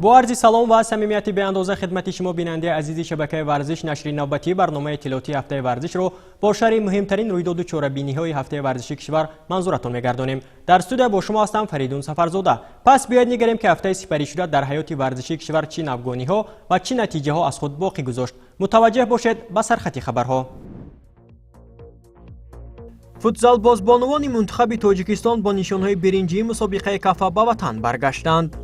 با عرض سلام و صمیمیتی به اندازه خدمت شما بیننده عزیز شبکه ورزش نشر نوبتی برنامه اطلاعاتی هفته ورزش رو با شرح مهمترین رویداد و چهاربینی های هفته ورزشی کشور منظورتون می‌گردانیم. در استودیو با شما هستم فریدون سفرزاده. پس بیاید نگریم که هفته سپری شده در حیات ورزشی کشور چه نوگانی‌ها و چه نتیجه‌ها از خود باقی گذاشت. متوجه باشید به سرخط خبرها. فوتزال بازبانوان منتخب تاجیکستان با نشانهای برنجی مسابقه کافا به وطن برگشتند.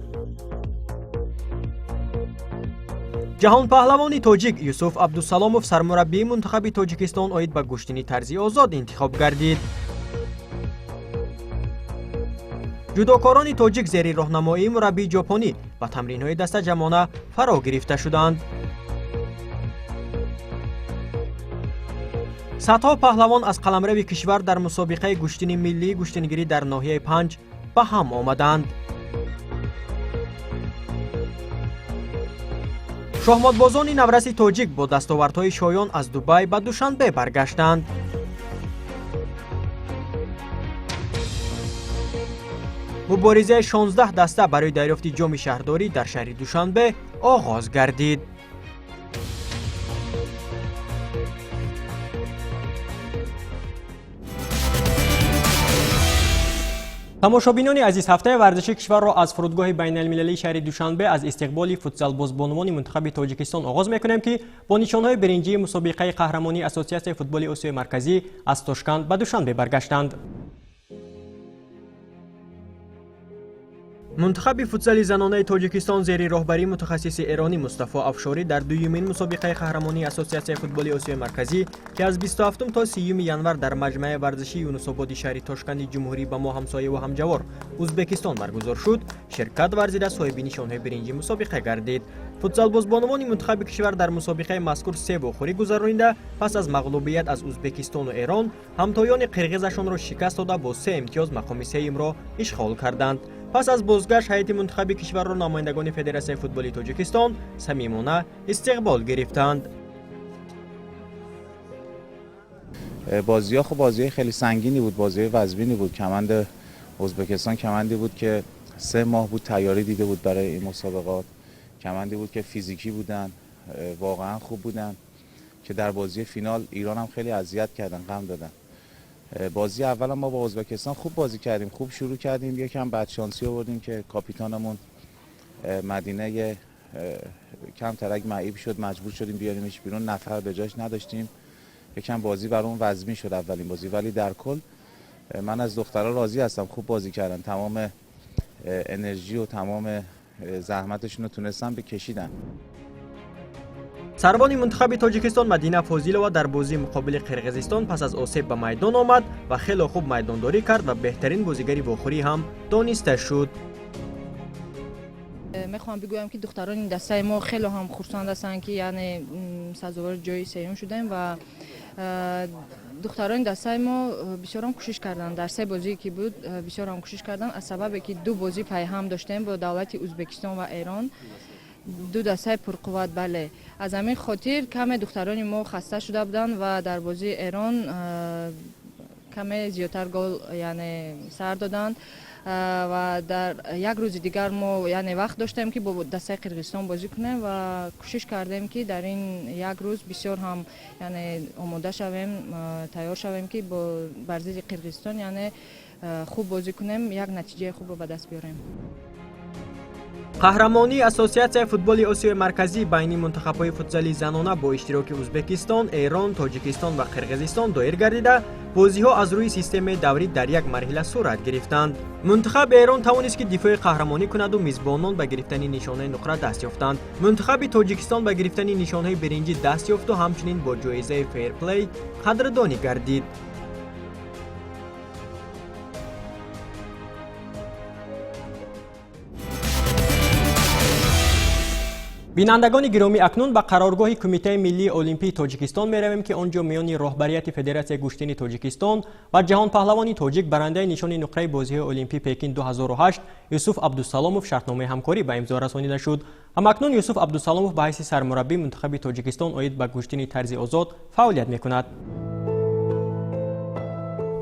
جهان پهلوان تاجیک یوسف عبدالسلاموف سرمربی منتخب تاجیکستان اوید به گشتنی طرزی آزاد انتخاب گردید. جودوکاران تاجیک زیر راهنمایی مربی ژاپنی و تمرین‌های دست جمعانه فرا گرفته شدند. صدها پهلوان از قلمرو کشور در مسابقه گشتنی ملی گشتنگیری در ناحیه 5 به هم آمدند. شاهمادبازان نورس تاجیک با دستاوردهای شایان از دبی به دوشنبه برگشتند. مبارزه 16 دسته برای دریافت جام شهرداری در شهر دوشنبه آغاز گردید. تماشابینان عزیز، هفته ورزشی کشور را از فرودگاه بین المللی شهر دوشنبه از استقبال فوتزال بازبانوان منتخب تاجیکستان آغاز میکنیم که با نشانهای برنجی مسابقه قهرمانی اسوسیاسیون فوتبال آسیای مرکزی از تاشکند به دوشنبه برگشتند. منتخب فوتسال زنانه تاجیکستان زیر راهبری متخصص ایرانی مصطفی افشاری در دومین مسابقه قهرمانی اسوسیاسیون فوتبال آسیای مرکزی که از 27 تا 30 ژانویه در مجمع ورزشی یونس آبادی شهر تاشکند جمهوری با ما همسایه و همجوار ازبکستان برگزار شد، شرکت ورزیده صاحب نشانه برنجی مسابقه گردید. فوتسال بازبانوان منتخب کشور در مسابقه مذکور 3 باخوری گذرانیده پس از مغلوبیت از ازبکستان و ایران همتایان قرقیزشان را شکست داده با 3 امتیاز مقام سوم را اشغال کردند. پس از بازگشت هیئت منتخب کشور را نمایندگان فدراسیون فوتبال تاجیکستان صمیمانه استقبال گرفتند. بازی‌ها خب بازی خیلی سنگینی بود، بازی وزبینی بود. کمند ازبکستان کمندی بود که 3 ماه بود تیاری دیده بود برای این مسابقات. کمندی بود که فیزیکی بودن، واقعا خوب بودن که در بازی فینال ایران هم خیلی اذیت کردن، غم دادن. بازی اول ما با ازبکستان خوب بازی کردیم، خوب شروع کردیم، یکم بدشانسی آوردیم که کاپیتانمون مدینه کم ترک معیب شد، مجبور شدیم بیاریمش بیرون، نفر به جاش نداشتیم. یکم بازی برامون وزمی شد اولین بازی، ولی در کل من از دخترها راضی هستم، خوب بازی کردن، تمام انرژی و تمام زحمتشون رو تونستن بکشیدن. سربان منتخب تاجیکستان مدینه فاضلова در بازی مقابل قرقیزستان پس از آسیب به میدان آمد و خیلی خوب میدانداری کرد و بهترین بازیگری واخوری هم دانسته شد. میخوام بگویم که دختران دسته ما خیلی هم خرسند هستند که یعنی سزاوار جای سوم شدیم و دختران دسته ما بسیار هم کوشش کردند. در 3 بازی که بود بسیار هم کوشش کردند از سبب که 2 بازی پای هم داشتیم با دولت ازبکستان و ایران، 2 دسته پرقوت. بله، از همین خاطر کم دختران ما خسته شده بودند و در بازی ایران کم زیادتر گل یعنی سر دادند و در یک روز دیگر ما یعنی وقت داشتیم که با دسته قرقیزستان بازی کنیم و کوشش کردیم که در این یک روز بسیار هم یعنی آماده شویم، تیار شویم که با بر ضد قرقیزستان یعنی خوب بازی کنیم، یک نتیجه خوب رو به دست بیاریم. قهرمانی اسوسیاسیون فوتبال آسیای مرکزی بین منتخب‌های فوتسالی زنانه با اشتراک ازبکستان، ایران، تاجیکستان و قرقیزستان دایر گردیده، بازی‌ها از روی سیستم دوری در یک مرحله صورت گرفتند. منتخب ایران توانست که دفاع قهرمانی کند و میزبانان به گرفتن نشانه نقره دست یافتند. منتخب تاجیکستان به گرفتن نشانه برنجی دست یافت و همچنین با جایزه فیر پلی قدردانی گردید. بینندگان گرامی، اکنون به قرارگاه کمیته ملی المپی تاجیکستان میرویم که آنجا میان راهبریت فدراسیون گشتنی تاجیکستان و جهان پهلوانی تاجیک برنده نشان نقره بازی‌های المپی پکین 2008 یوسف عبدالسلاموف شرطنامه همکاری به امضا رسانیده شد. اما اکنون یوسف عبدالسلاموف به حیث سرمربی منتخب تاجیکستان اوید به گشتنی طرزی آزاد فعالیت میکند.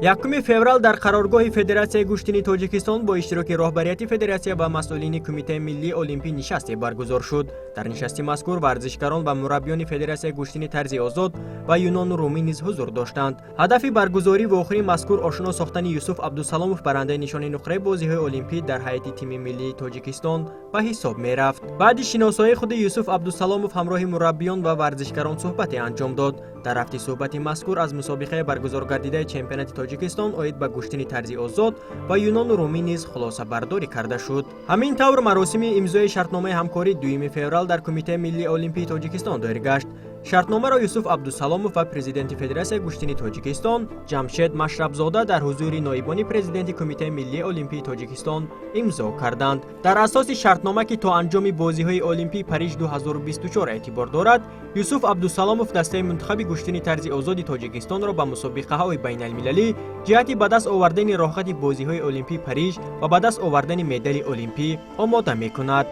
یکم فوریه در قرارگاه فدراسیون گوشتنی تاجیکستان با اشتراک رهبریت فدراسیون و مسئولین کمیته ملی المپی نشستی برگزار شد. در نشست مذکور ورزشکاران و مربیان فدراسیون گوشتنی طرز آزاد و یونان و رومی نیز حضور داشتند. هدف برگزاری و آخرین مذکور آشنا ساختن یوسف عبدالسلاموف برنده نشان نقره بازی‌های المپی در هیئت تیم ملی تاجیکستان به حساب می‌رفت. بعد شناسایی خود یوسف عبدالسلاموف همراه مربیان و ورزشکاران صحبتی انجام داد. در هفته صحبت مذکور از مسابقه برگزار گردیده چمپیونات تاجیکستان اوید به گوشتنی طرز آزاد و یونان و رومی نیز خلاصه برداری کرده شد. همین طور مراسم امضای شرطنامه همکاری 2 فوریه در کمیته ملی المپی تاجیکستان دایر گشت. شرطنامه را یوسف عبدالسلاموف و پرزیدنت فدراسیون گوشتنی تاجیکستان جمشید مشربزاده در حضور نایبان پرزیدنت کمیته ملی المپی تاجیکستان امضا کردند. در اساس شرطنامه که تا انجام بازی‌های المپی پاریژ 2024 اعتبار دارد، یوسف عبدالسلاموف دسته منتخب گوشتنی طرز آزاد تاجیکستان را به مسابقه‌های بین‌المللی جهت به دست آوردن راحت بازی‌های المپی پاریژ و به دست آوردن مدال المپی آماده می‌کند.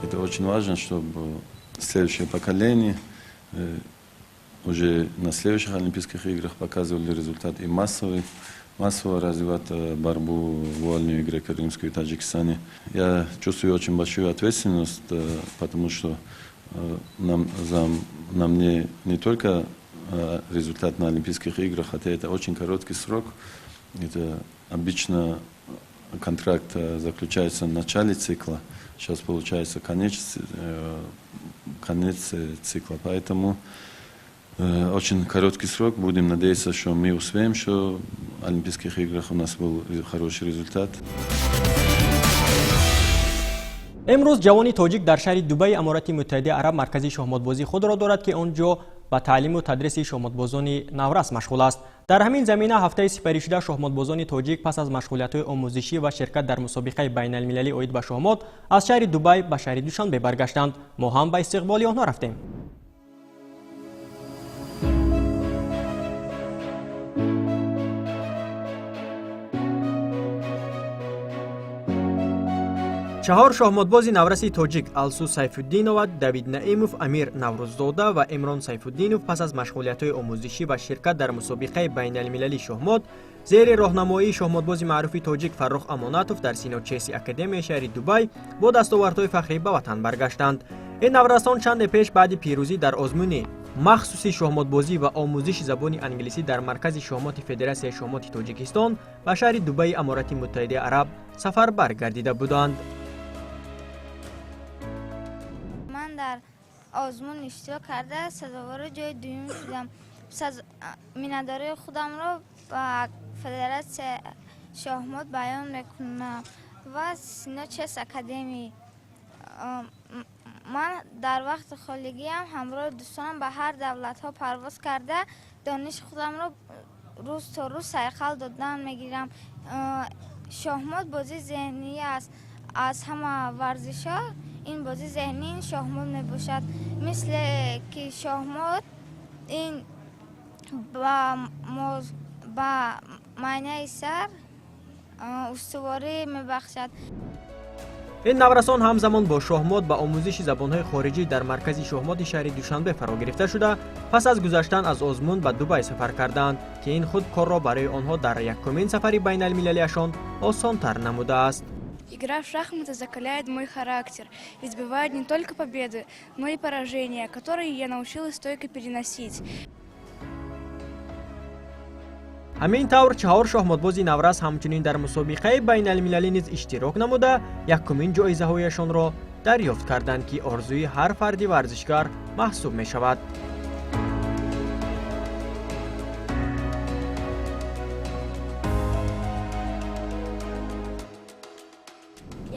Это очень важно, чтобы следующее поколение уже на следующих Олимпийских играх показывали результат и массово развивать борьбу вольную и греко-римскую в Таджикистане. Я чувствую очень большую ответственность, потому что на мне не только результат на Олимпийских играх, хотя это очень короткий срок. Это обычно контракт заключается в начале цикла. Сейчас получается конец цикла, поэтому очень короткий срок. Будем надеяться, что мы успеем, что в Олимпийских играх у нас был хороший результат. امروز جوانی تاجیک در شهر دبی امارات متحده عرب مرکزی شاهمادبازی خود را دارد که آنجا با تعلیم و تدریس شاهمادبازان نورس مشغول است. در همین زمینه هفته سپری شده شاهمادبازان تاجیک پس از مشغولیت‌های آموزشی و شرکت در مسابقه بین‌المللی اوید به شاهماد از شهر دبی به شهر دوشنبه برگشتند. ما هم به استقبال آنها رفتیم. چهار شاهمادباز نورسی تاجیک السو سیفالدینوف، دوید نعیموف، امیر نوروززاده و امران سیفالدینوف پس از مشغولیت‌های آموزشی و شرکت در مسابقه بین‌المللی شاهماد زیر راهنمایی شاهمادباز معروف تاجیک فرخ امانتوف در سینا چیسی اکادمی شهر دبی با دستاوردهای فخری به وطن برگشتند. این نورسان چند پیش بعد پیروزی در آزمون مخصوصی شاهمادبازی و آموزش زبان انگلیسی در مرکز شاهمات فدراسیون شاهمات تاجیکستان به شهر دبی امارات متحده عرب سفر برگردیده بودند. در آزمون اشتراک کرده سزاوار جای دوم شدم. پس از مینداری خودم را با فدراسیون شاهمات بیان میکنم و سینا چیس اکادمی. من در وقت خالگی هم همراه دوستانم به هر دولت ها پرواز کرده دانش خودم را روز تا روز سیقل دادن میگیرم. شاهمات بازی ذهنی است. از همه ورزش ها این بازی ذهنی شاهمات میباشد. مثل که شاهمات این با معنی سر استواری میبخشد. این نورسان همزمان با شاهمات به آموزش زبانهای خارجی در مرکز شاهمات شهر دوشنبه فرا گرفته شده پس از گذشتن از آزمون به دبی سفر کردند که این خود کار را برای آنها در یکمین سفر بین المللیشان آسان‌تر نموده است. Игра в шахматы закаляет мой характер, избивает не только победы, но и поражения, которые я научилась стойко переносить. همین طور چهار شاهمادباز نورس همچنین در مسابقه بین المللی نیز اشتراک نموده یکمین جایزه هایشان را دریافت کردند که آرزوی هر فردی ورزشکار محسوب می شود.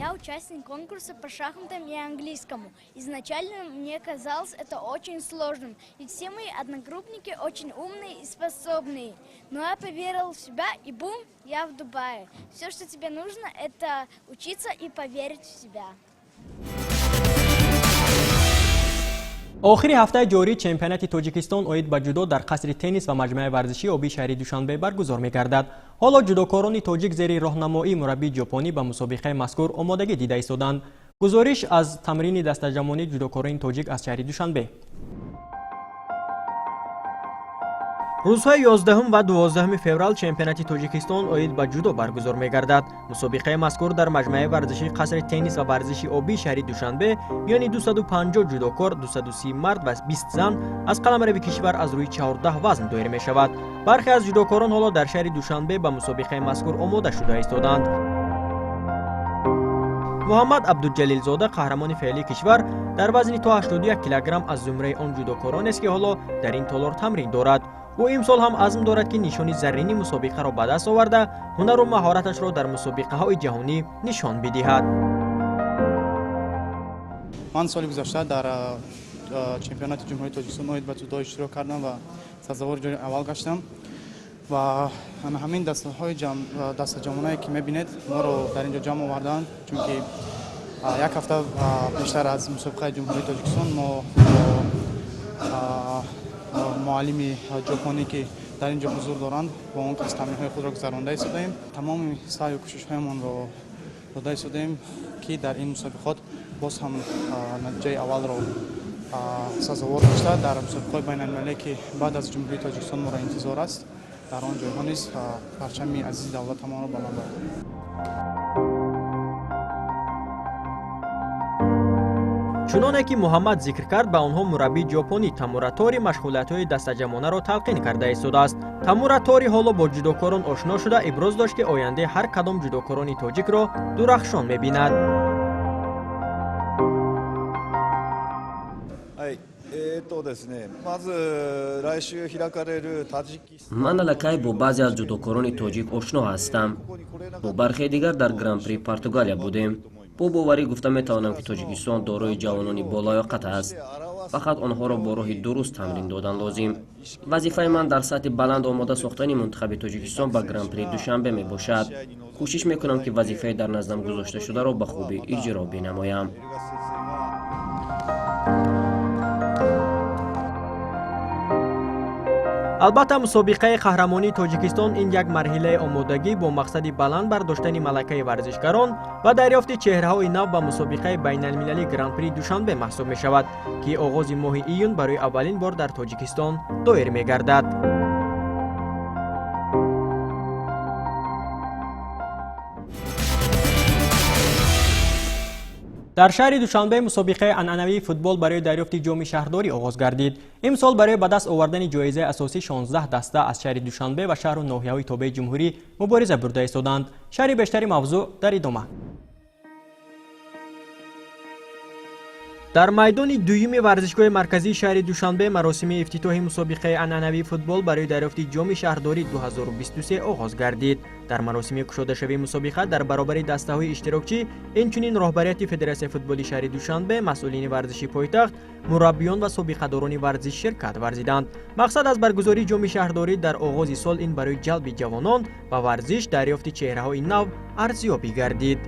Я участник конкурса по шахматам и английскому. Изначально мне казалось это очень сложным, ведь все мои одногруппники очень умные и способные. Но я поверил в себя и бум, я в Дубае. Все, что тебе нужно, это учиться и поверить в себя. آخری هفته جاری چمپیونات تاجیکستان اوید به جودو در قصر تنیس و مجمع ورزشی آبی شهر دوشنبه برگزار می‌گردد. حالا جودوکاران تاجیک زیر راهنمایی مربی ژاپنی به مسابقه مذکور آمادگی دیده ایستادند. گزارش از تمرین دسته‌جمعی جودوکاران تاجیک از شهر دوشنبه. рӯзҳои 11 ва 12 феврал чемпионати тоҷикистон оид ба ҷудо баргузор мегардад. мусобиқаи мазкур дар маҷмӯаи варзиши қасри теннис ва варзиши обии шаҳри душанбе миёни 250 ҷудокор, 230 мард ва 20 зан аз қаламрави кишвар аз рӯи 14 вазн доир мешавад. бархе аз ҷудокорон ҳоло дар шаҳри душанбе ба мусобиқаи мазкур омода шуда истоданд. муҳаммад абдуҷалилзода қаҳрамони феълии кишвар дар вазни то 81 килограмм аз зумраи он ҷудокороneст ки ҳоло дар ин толор тамрин дорад. ӯ имсол ҳам азм дорад ки нишони заррини мусобиқаро ба даст оварда ҳунару маҳораташро дар мусобиқаҳои ҷаҳонӣ нишон бидиҳад. ман соли гузашта дар чемпионати ҷумҳурии тоҷикистон оид ба ҷудо иштирок кардам ва сазовори ҷойи аввал гаштам ва ҳамин дастаҷамонае ки мебинед моро дар инҷо ҷамъ оварданд, чунки як ҳафта пештар аз мусобиқаи ҷумҳурии тоҷикистон мо муаллими ҷопонӣ ки дар инҷо ҳузур доранд бо он кас тамринҳои худро гузаронда истодаем. тамоми саъю кӯшишҳоямонро дода истодаем ки дар ин мусобиқот боз ҳам натиҷаи аввалро сазовор гашта дар мусобиқаҳои байналмилалие ки баъд аз ҷумҳурии тоҷикистон моро интизор аст дар он ҷойҳо низ парчами азизи давлатамонро баланд оварем. чуноне ки муҳаммад зикр кард, ба онҳо мураббии ҷопонӣ Тамура Тори машғулиятҳои дастаҷамонаро талқин карда истодааст. Тамура Тори ҳоло бо ҷудокорон ошно шуда иброз дошт ки ояндаи ҳар кадом ҷудокорони тоҷикро дурахшон мебинад. ман аллакай бо баъзе аз ҷудокорони тоҷик ошно ҳастам. бо бархе дигар дар гран-при Португалия будем. бо боварӣ гуфта метавонам ки тоҷикистон дорои ҷавонони болоёқат аст. фақат онҳоро бо роҳи дуруст тамрин додан лозим. вазифаи ман дар сатҳи баланд омода сохтани мунтахаби тоҷикистон ба гран-при душанбе мебошад. кӯшиш мекунам ки вазифаи дар наздам гузошташударо ба хубӣ иҷро бинамоям. албатта мусобиқаи қаҳрамонии тоҷикистон ин як марҳилаи омодагӣ бо мақсади баланд бардоштани малакаи варзишгарон ва дарёфти чеҳраҳои нав ба мусобиқаи байналмилалии гран-при душанбе маҳсуб мешавад, ки оғози моҳи июн барои аввалин бор дар тоҷикистон доир мегардад. дар шаҳри душанбе мусобиқаи анъанавии футбол барои дарёфти ҷоми шаҳрдорӣ оғоз гардид. имсол барои ба даст овардани ҷоизаи асосӣ 16 даста аз шаҳри душанбе ва шаҳру ноҳияҳои тобеи ҷумҳурӣ мубориза бурда истоданд. шаҳри бештари мавзӯъ дар идома. дар майдони дуюми варзишгоҳи марказии шаҳри душанбе маросими ифтитоҳи мусобиқаи анъанавии футбол барои дарёфти ҷоми шаҳрдорӣ 2023 оғоз гардид. дар маросими кушодашавии мусобиқа дар баробари дастаҳои иштирокчӣ инчунин роҳбарияти Федератсияи футболи шаҳри душанбе, масъулини варзиши пойтахт, мураббиён ва собиқадорони варзиш ширкат варзиданд. мақсад аз баргузории ҷоми шаҳрдорӣ дар оғози сол ин барои ҷалби ҷавонон ба варзиш дарёфти чеҳраҳои нав арзёбӣ гардид.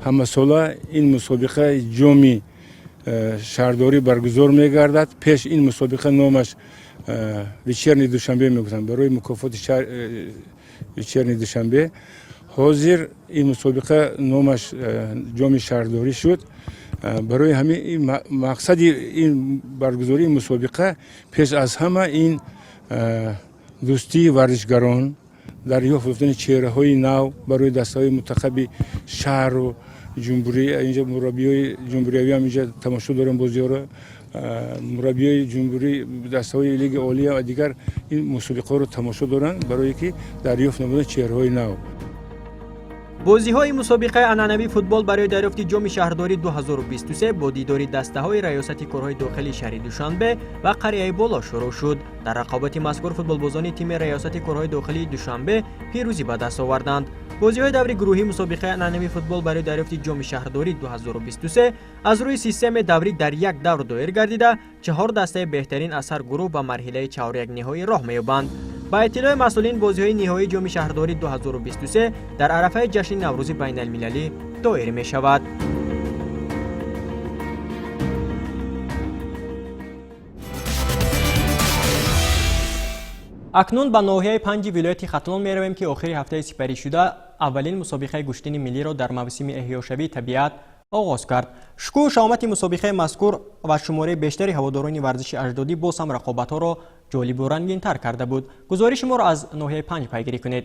ҳамасола ин мусобиқа ҷоми шаҳрдорӣ баргузор мегардад. пеш ин мусобиқа номаш вечерни душанбе мегӯфтанд, барои мукофоти вечерни душанбе. ҳозир ин мусобиқа номаш ҷоми шаҳрдорӣ шуд. барои ҳамин мақсади ин баргузории мусобиқа пеш аз ҳама ин дӯстии варзишгарон, дарёфт ёфтани чеҳраҳои нав барои дастаҳои мунтахаби шаҳру ҷумҳурӣ. инҷа мураббиёи ҷумҳуриявӣ ҳам инҷа тамошо дорем, бозиёро мураббиёи ҷумҳурӣ, дастаҳои лиги олия ва дигар ин мусобиқаҳоро тамошо доранд барое ки дарёфт намудани чеҳраҳои нав. бозиҳои мусобиқаи анъанавии футбол барои дарёфти ҷоми шаҳрдорӣ 2023 бо дидори дастаҳои раёсати корҳои дохилии шаҳри душанбе ва қарияи боло шурӯъ шуд. дар рақобати мазкур футболбозони тими раёсати корҳои дохилии душанбе пирӯзӣ ба даст оварданд. бозиҳои даври гурӯҳии мусобиқаи анъанавии футбол барои дарёфти ҷоми шаҳрдорӣ 2023 аз рӯи системаи даврӣ дар як давр доир гардида, 4 дастаи беҳтарин аз ҳар гурӯҳ ба марҳилаи чаҳорякниҳоӣ роҳ меёбанд. ба иттилои масъулин, бозиҳои ниҳоии ҷоми шаҳрдорӣ 2023 дар арафаи ҷашни наврӯзи байналмилалӣ доир мешавад. акнун ба ноҳияи 5 вилояти Хатлон меравем ки охири ҳафтаи сипарӣ шуда аввалин мусобиқаи гӯштини миллиро дар мавсими эҳёшавии табиат оғоз кард. шукӯҳу шаомати мусобиқаи мазкур ва шумораи бештари ҳаводорони варзиши аҷдодӣ боз ҳам рақобатҳоро جالب و رنگین تر کرده بود. گزارش ما را از ناحیه 5 پیگیری کنید.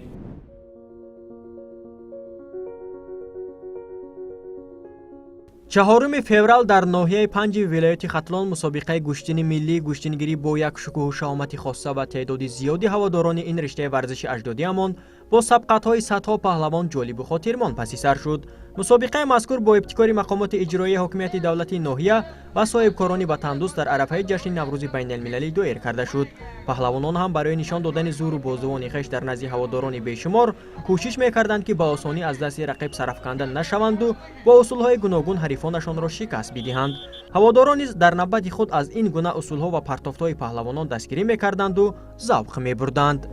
چهارم فوریه در ناحیه 5 ولایت ختلان مسابقه گشتین ملی گشتینگیری با یک شکوه و شهامت خاصه و تعداد زیادی هواداران این رشته ورزش اجدادیمان با سبقت‌های صدها پهلوان جالب و خاطرمان پس سر شد. مسابقه مذکور با ابتکار مقامات اجرایی حکومت دولتی ناحیه و صاحبکاران وطندوست در عرفه جشن نوروز بین المللی دایر کرده شد. پهلوانان هم برای نشان دادن زور و بازوان خویش در نزد هواداران بیشمار کوشش می‌کردند که با آسانی از دست رقیب سرافکنده نشوند و با اصول‌های گوناگون حریفانشان را شکست بدهند. هواداران نیز در نوبت خود از این گونه اصول‌ها و پرتافت‌های پهلوانان دستگیری می‌کردند و ذوق می‌بردند.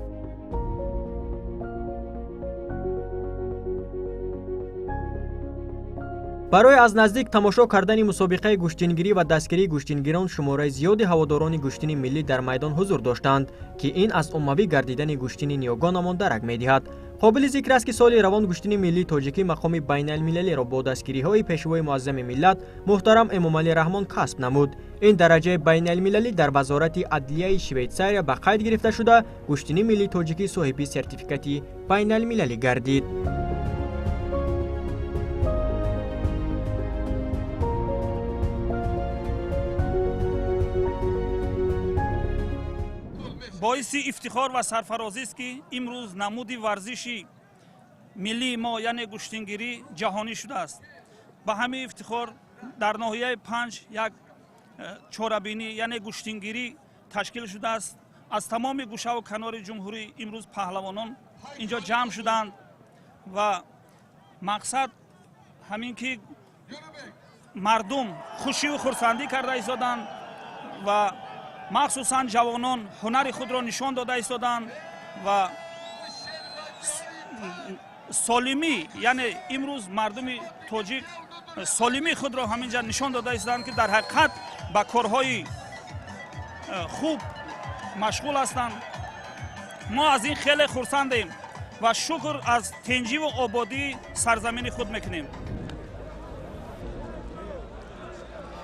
برای از نزدیک تماشا کردن مسابقه گشتینگیری و دستگیری گشتینگیران شماره زیادی هواداران گشتین ملی در میدان حضور داشتند که این از عمومی گردیدن گشتین نیاگانمان درک می‌دهد. قابل ذکر است که سال روان گشتین ملی تاجیکی مقام بین المللی را با دستگیری‌های پیشوای معظم ملت محترم امامعلی رحمان کسب نمود. این درجه بین المللی در وزارت عدلیه شویتزاریا به قید گرفته شده گشتین ملی تاجیکی صاحب سرتیفیکات بین المللی گردید. باعث افتخار و سرفرازی است که امروز نمود ورزشی ملی ما یعنی گشتینگیری جهانی شده است. با همین افتخار در ناحیه 5 یک چهاربینی یعنی گشتینگیری تشکیل شده است. از تمام گوشه و کنار جمهوری امروز پهلوانان اینجا جمع شدند و مقصد همین که مردم خوشی و خرسندی کرده ایستادند و مخصوصا جوانان هنر خود را نشان داده ایستادند و سالمی یعنی امروز مردم تاجیک سالمی خود را همینجا نشان داده ایستادند که در حقیقت با کارهای خوب مشغول هستند. ما از این خیلی خرسندیم و شکر از تنجی و آبادی سرزمین خود میکنیم.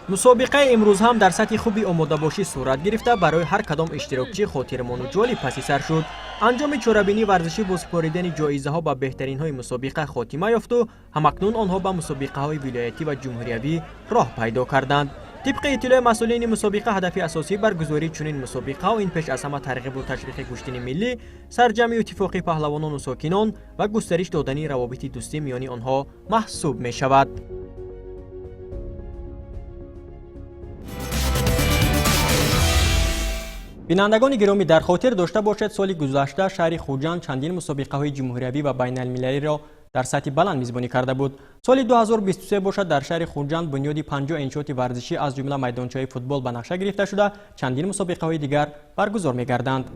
مسابقه امروز هم در سطح خوبی آماده باشی صورت گرفته برای هر کدام اشتراکچی خاطرمان و جالب پس سر شد. انجام چهاربینی ورزشی با سپاریدن جایزه ها به بهترین های مسابقه خاتمه یافت و همکنون آنها به مسابقه های ولایتی و جمهوریوی راه پیدا کردند. طبق اطلاع مسئولین مسابقه هدف اساسی برگزاری چنین مسابقه ها این پیش از همه ترغیب و تشویق گشتین ملی، سرجمی اتفاقی پهلوانان و ساکنان و گسترش دادن روابط دوستی میان آنها محسوب می شود. بینندگان گرامی در خاطر داشته باشد سال گذشته شهر خوجند چندین مسابقه های جمهوریوی و بین المللی را در سطح بلند میزبانی کرده بود. سال 2023 باشد در شهر خوجند بنیاد 50 انشات ورزشی از جمله میدانچه‌های فوتبال به نقشه گرفته شده چندین مسابقه های دیگر برگزار می‌گردند.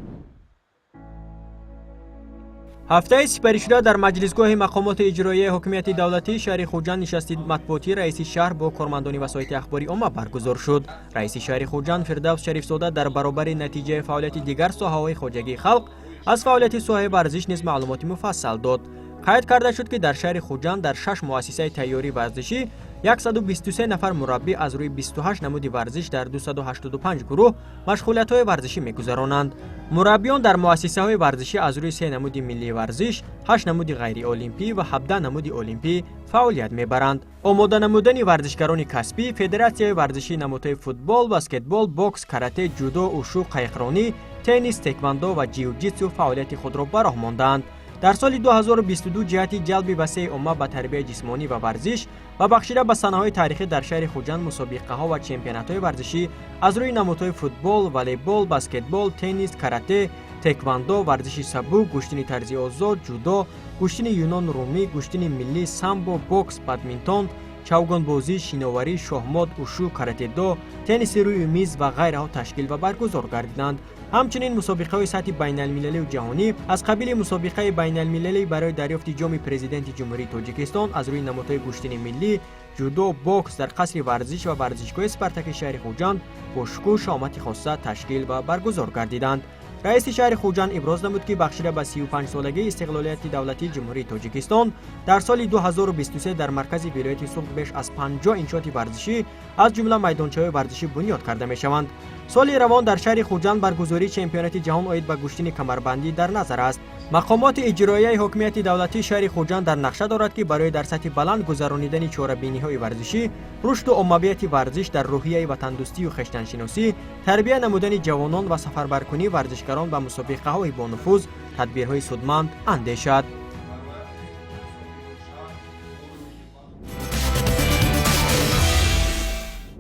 هفته سپری شده در مجلسگاه مقامات اجرایی حکومت دولتی شهر خوجند نشست مطبوعاتی رئیس شهر با کارمندان وسایط اخباری عامه برگزار شد. رئیس شهر خوجند فردوس شریفزاده در برابر نتیجه فعالیت دیگر ساحه‌های خواجگی خلق از فعالیت ساحه ورزش نیز معلومات مفصل داد. قید کرده شد که در شهر خوجند در 6 مؤسسه تیاری ورزشی 123 نفر مربی از روی 28 نمود ورزش در 285 گروه مشغولیت‌های ورزشی می‌گذرانند. مربیان در مؤسسه‌های ورزشی از روی 3 نمود ملی ورزش، 8 نمود غیر المپی و 17 نمود المپی فعالیت می‌برند. آماده نمودن ورزشکاران کسبی، فدراسیای ورزشی نمودهای فوتبال، بسکتبال، بوکس، کراته، جودو، اوشو، قایقرانی، تنیس، تکواندو و جیوجیتسو فعالیت خود را به راه ماندند. در سال 2022 جهت جلب وسیع عامه به تربیت جسمانی و ورزش و بخشیده به صحنه‌های تاریخی در شهر خوجند مسابقه‌ها و چمپیونات‌های ورزشی از روی نمودهای فوتبال، والیبال، بسکتبال، تنیس، کراته، تکواندو، ورزش سبک، گشتین طرزی آزاد، جودو، گشتین یونان رومی، گشتین ملی، سامبو، بوکس، بادمینتون، چوگان بازی، شیناوری، شاهمات، اوشو، کراته دو، تنیس روی میز و غیرها تشکیل و برگزار گردیدند. همچنین مسابقه‌های سطح بین المللی و جهانی از قبیل مسابقه بین المللی برای دریافت جام پرزیدنت جمهوری تاجیکستان از روی نمودهای گشتین ملی، جودو، بوکس در قصر ورزش و ورزشگاه اسپارتاک شهر خوجند با شکوه و شهامت خاصه تشکیل و برگزار گردیدند. رئیس شهر خوجند ابراز نمود که بخشیده به 35 سالگی استقلالیت دولتی جمهوری تاجیکستان در سال 2023 در مرکز ولایت صبح بیش از 50 انشات ورزشی از جمله میدانچه‌های ورزشی بنیاد کرده می‌شوند. سال روان در شهر خوجند برگزاری چمپیونات جهان اوید به گشتن کمربندی در نظر است. مقامات اجرایی حکومت دولتی شهر خوجند در نقشه دارد که برای در سطح بلند گذرانیدن چهاره‌بینی‌های ورزشی، رشد و عمومیت ورزش در روحیه وطن‌دوستی و خویشتن‌شناسی، تربیت نمودن جوانان و سفربرکنی ورزشکاران به مسابقه‌های با نفوذ، تدبیرهای سودمند اندیشد.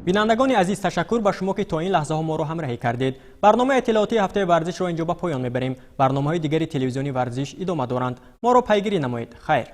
بینندگان عزیز، تشکر به شما که تا این لحظه ها ما رو همراهی کردید. برنامه اطلاعاتی هفته ورزش رو اینجا به پایان میبریم. برنامه‌های دیگری تلویزیونی ورزش ادامه دارند. ما رو پیگیری نمایید. خیر.